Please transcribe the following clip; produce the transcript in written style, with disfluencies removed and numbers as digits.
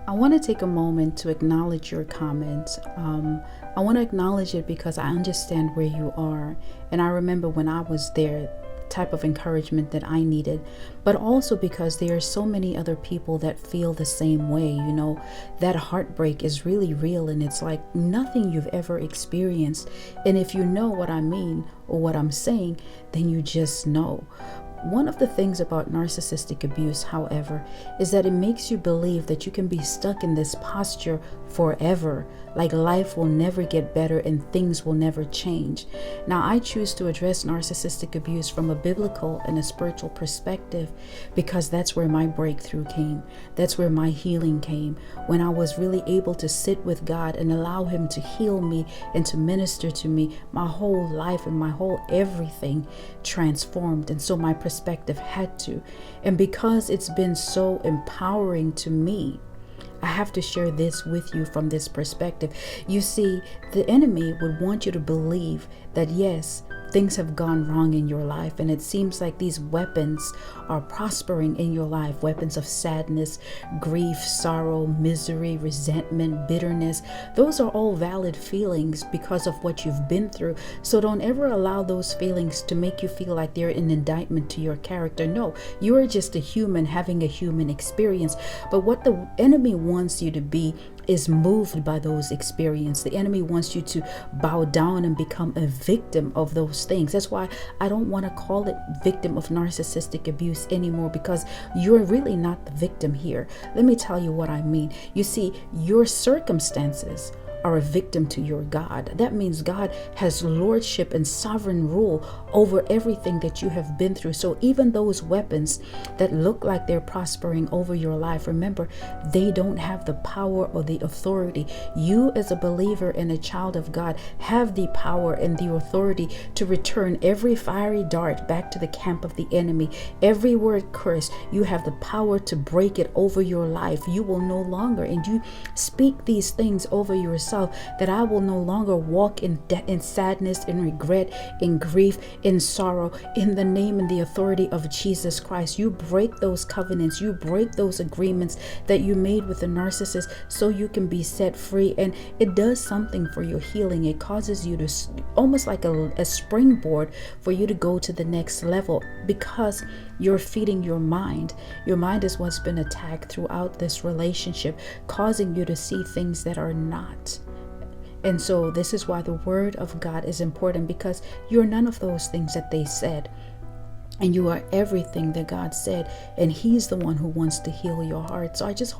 I want to take a moment to acknowledge your comment. I want to acknowledge it because I understand where you are. And I remember when I was there, the type of encouragement that I needed, but also because there are so many other people that feel the same way. That heartbreak is really real, and it's like nothing you've ever experienced. And if you know what I mean or what I'm saying, then you just know. One of the things about narcissistic abuse, however, is that it makes you believe that you can be stuck in this posture forever, like life will never get better and things will never change. Now, I choose to address narcissistic abuse from a biblical and a spiritual perspective because that's where my breakthrough came. That's where my healing came, when I was really able to sit with God and allow Him to heal me and to minister to me. My whole life and my whole everything transformed. And so my perspective had to. And because it's been so empowering to me, I have to share this with you from this perspective. You see, the enemy would want you to believe that yes, things have gone wrong in your life, and it seems like these weapons are prospering in your life. Weapons of sadness, grief, sorrow, misery, resentment, bitterness. Those are all valid feelings because of what you've been through. So don't ever allow those feelings to make you feel like they're an indictment to your character. No, you are just a human having a human experience. But what the enemy wants you to be is moved by those experiences. The enemy wants you to bow down and become a victim of those things. That's why I don't want to call it victim of narcissistic abuse anymore, because you're really not the victim here. Let me tell you what I mean. You see, your circumstances are a victim to your God. That means God has lordship and sovereign rule over everything that you have been through. So even those weapons that look like they're prospering over your life, remember, they don't have the power or the authority. You as a believer and a child of God have the power and the authority to return every fiery dart back to the camp of the enemy. Every word curse, you have the power to break it over your life. You will no longer, and you speak these things over yourself, that I will no longer walk in sadness, in regret, in grief, in sorrow, in the name and the authority of Jesus Christ. You break those covenants, you break those agreements that you made with the narcissist so you can be set free. And it does something for your healing. It causes you to almost like a springboard for you to go to the next level, because you're feeding your mind. Your mind is what's been attacked throughout this relationship, causing you to see things that are not. And so this is why the word of God is important, because you're none of those things that they said. And you are everything that God said. And He's the one who wants to heal your heart. So I just hope